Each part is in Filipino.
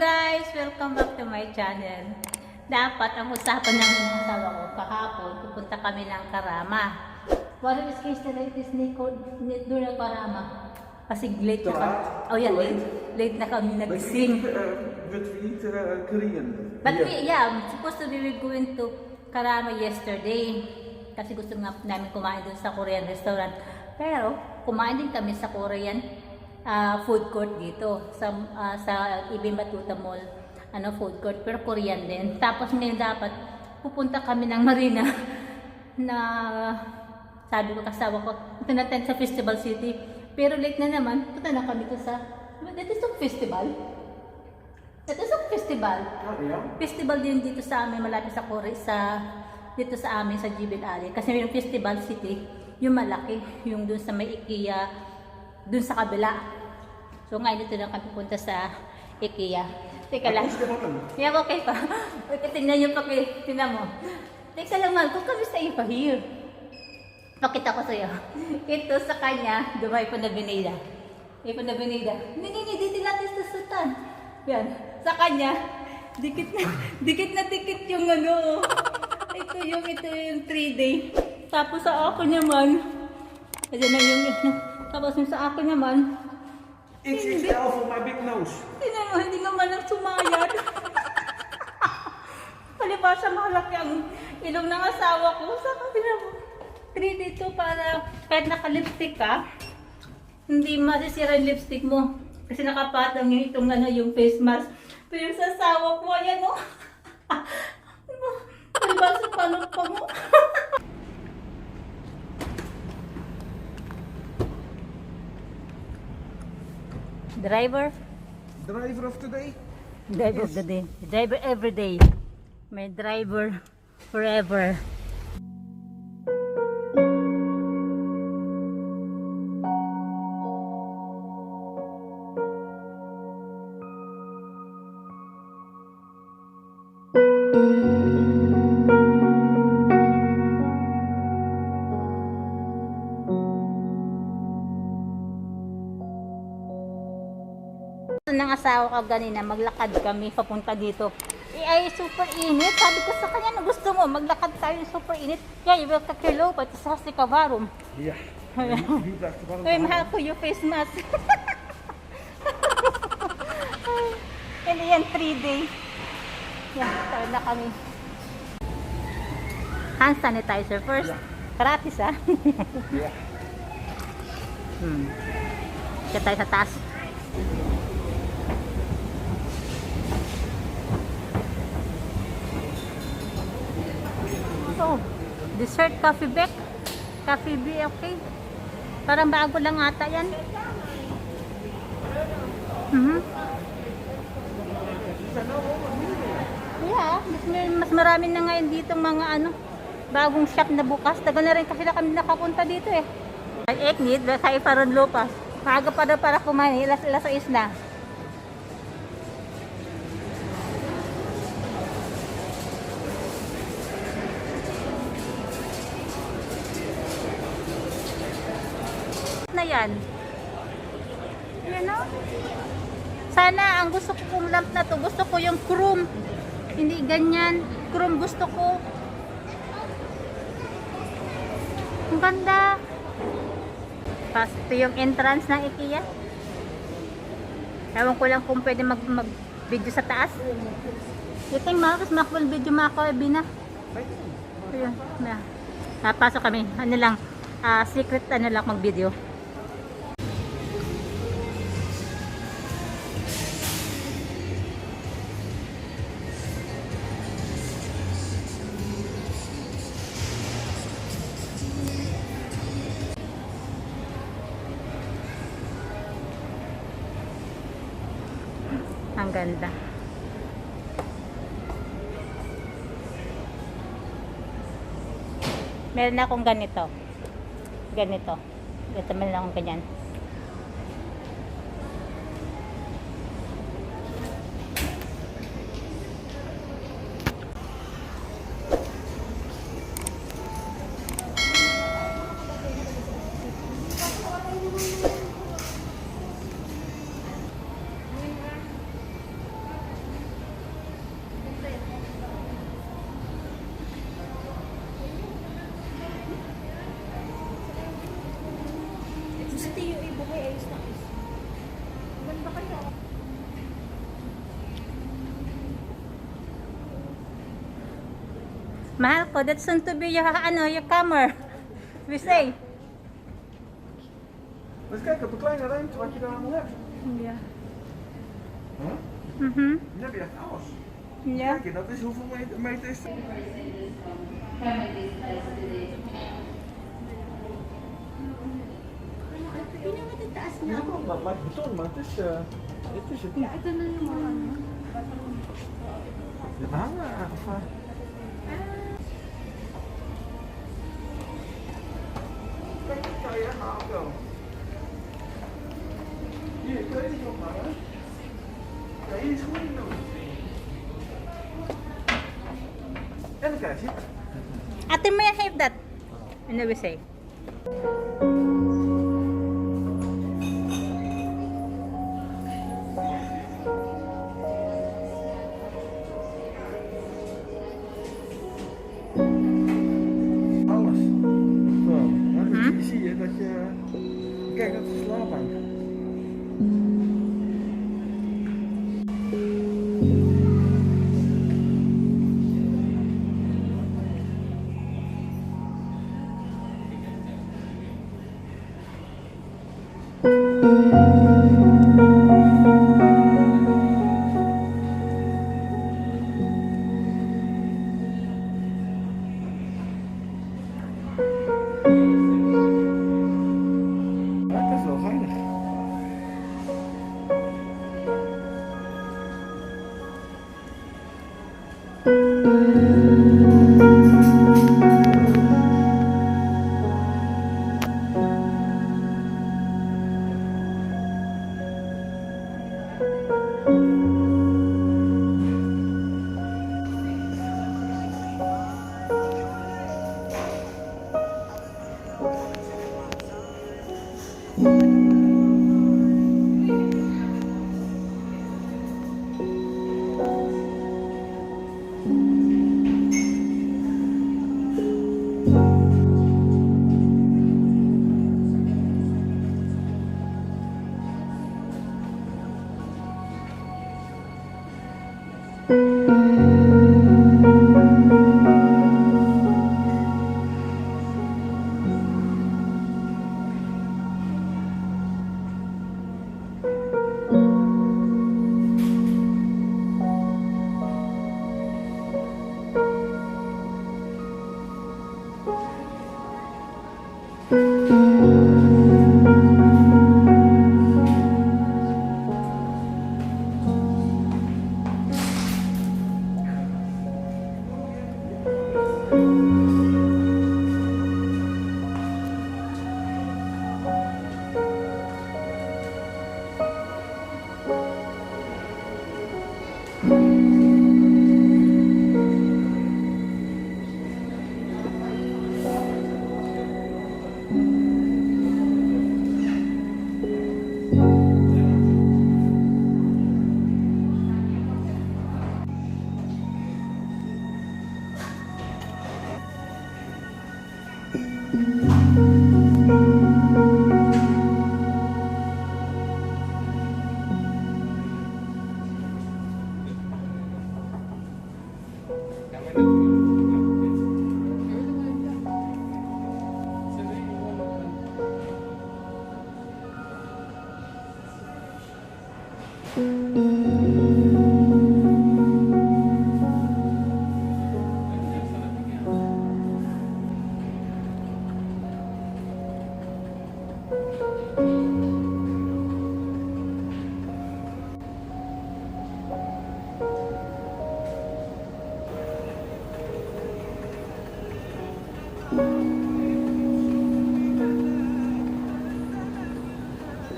guys! Welcome back to my channel. Dapat ang usapan ng asawa ko kahapon, pupunta kami ng Karama. What is case na late is doon ng Karama? Kasi late na kami. Oh yeah, late na kami nagising. But we eat Korean. But supposed to be going to Karama yesterday. Kasi gusto nga namin kumain doon sa Korean restaurant. Pero kumain din kami sa Korean food court dito sa Ibn Battuta Mall, food court, pero Korean din. Tapos ngayon dapat pupunta kami ng Marina na sabi ko kasawa ko, punta natin sa Festival City. Pero late na naman, punta na kami sa dito sa festival. Ito sa festival. Festival din dito sa amin, malapit sa dito sa amin sa Jebel kasi may Festival City, yung malaki, yung dun sa may Ikea, dun sa kabila. So ngayon dito lang kami punta sa Ikea. Teka lang. Yeah, okay pa. Okay, tingnan nyo pa kayo. Tingnan mo. Teka lang man, kung kami sa iba here. Pakita ko sa'yo. Ito sa kanya, Dubai pa na binida. Ipon na binida. Hindi, dito natin sa Sultan. Yan. Sa kanya, dikit yung ito yung 3-day. Tapos sa akin naman, ayan na yung tapos yung sa akin naman, XXL for my big nose. Hindi nga man lang sumayad. Palibasa malaki ang ilong ng asawa ko. Sa kapila mo, 3 dito para kahit naka-lipstick ka, hindi masisira yung lipstick mo. Kasi nakapatong yung itong yung face mask. Pero yung sa asawa ko, ayan o. Palibasa palong pa mo. Driver Driver of today? Driver of the day. Driver every day. May driver forever. Ng asawa ko ganina, maglakad kami papunta dito. Ay super init. Sabi ko sa kanya, gusto mo maglakad tayo super init. Yeah, you will kakilo, but sa kavarum. Yeah. Ay, mahal ko yung face mask. And yan, 3-day. Yan, tayo na kami. Hand sanitizer first. Gratis Yeah. Kaya tayo sa taas. Oh, dessert coffee beck. Coffee bee, okay. Parang bago lang ata yan. Yeah, mas marami na ngayon dito mga bagong shop na bukas. Tagal na rin kasi na kami nakapunta dito eh. Ay, eknid, sa Ifaron Lopas. Maaga pa daw para kumain, ilas 6 na. Na yan. Sana ang gusto ko kong lamp na to, gusto ko yung chrome. Hindi ganyan. Chrome gusto ko. Ang ganda. Ito yung entrance ng Ikea. Ewan ko lang kung pwede mag-video sa taas. You think mas makapal video mga bina. Ayun. Napasok kami. Secret lang mag-video. Ang ganda. Meron akong ganito. Ito meron akong ganyan. Mahal ko, that's soon to be your, your camera. We say. eens kijken op een kleine ruimte wat je daar allemaal hebt. Ja. Huh? Mhm. Dan heb je echt alles. Ja. Kijk, dat is hoeveel meter is dat? Ja, dat lijkt beton, maar het is het niet. Ja, ito na yung mga ano. Dit hangen of... Kijk, dat kan je echt halen wel. Hier, kleding ophangen. Ja, hier is goed doen. En dan krijg je. Ate, may I have that? And we say. Alles. Zo, dan zie je dat je... Kijk, dat is de slaapbank. Ja, dat is wel geinig.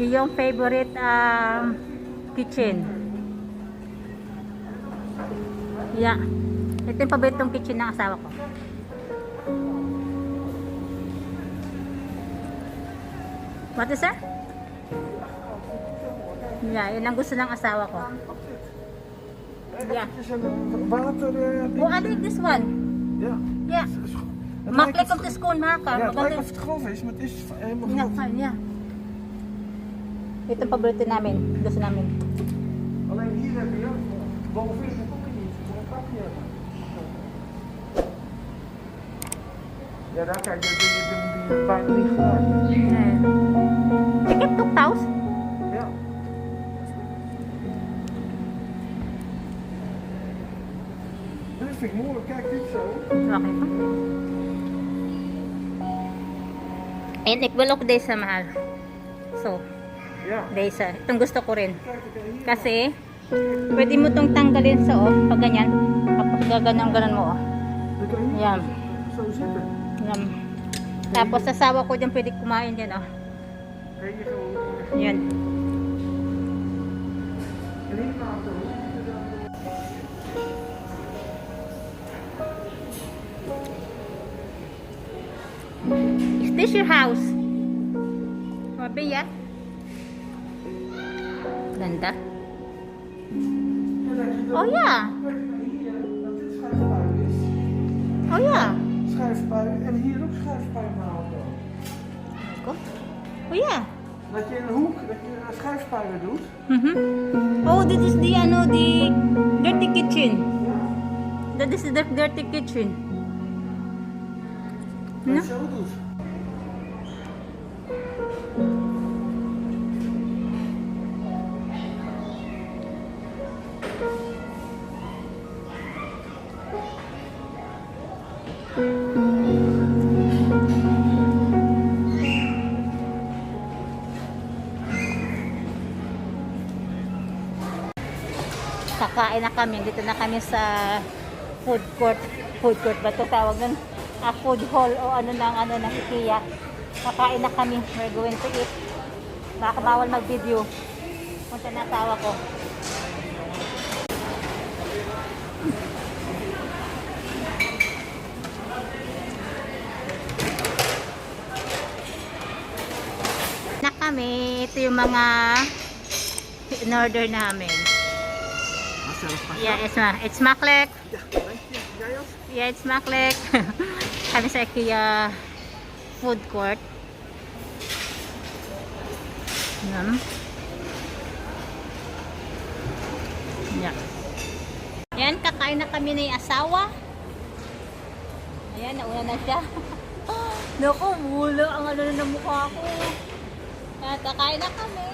Yung favorite kitchen. Yeah. Ito yung paboritong kitchen ng asawa ko. What is that? Yeah, yun ang gusto ng asawa ko. Yeah. Water. Oh, I like this one. Ja. Yeah. Het Makkelijk lijkt om te schoonmaken. Ja, het lijkt Maganda. of het grof is, maar het is helemaal Yeah, grof. fine, yeah. Ito ang paborito namin. Gusto namin. Alleen hier heb je bovenin dat kom je niet. Voor een trapje hebben. Ja, daar kijk je die bijna niet gedaan. Nee. Ik heb toch thuis? Ja. Dit vind ik mooi, kijk dit zo. Wacht even. And ik wil ook deze mahal. So, Ja. deze. Itong gusto ko rin. Kijk, ik hier. Kasi, pwede mo itong tanggalin sa pag ganyan. Tapos gaganyan mo Dan kan je hier Yan. zo zitten. Yan. Tapos sasawa ko dyan pwede kumain dyan Nee, hier gewoon. Yan. En hier naast ook. Is this your house? Mabi ya? Ganda. Oh yeah. Hier, dat dit schuifpui is. Oh yeah. Schuifpui. En hier ook schuifpui in de auto. Ko. Oh yeah. Dat je in een hoek, dat je schuifpuien doet. Oh, this is the the dirty kitchen. Ja. That is the dirty kitchen. Dat No? je zo doet. Kakain na kami. Dito na kami sa food court. Food court ba ito tawag nun? Food hall o ng Ikea. Kakain na kami. We're going to eat. Baka bawal mag-video. Punta na asawa ko. Na kami. Ito yung mga in-order namin. Yeah, it's makkelijk. Ja, dank je. Jij ook? Yeah, it's makkelijk. Kami sa Ikea food court. Yan. Yeah. Yan, kakain na kami ng asawa. Ayan, nauna na siya. Naku, mula ang ano na ng mukha ko. At kakain na kami.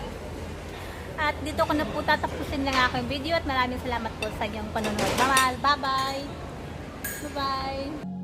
At dito ko na po tatapusin lang aking video at maraming salamat po sa inyong panonood. Bye-bye! Bye-bye!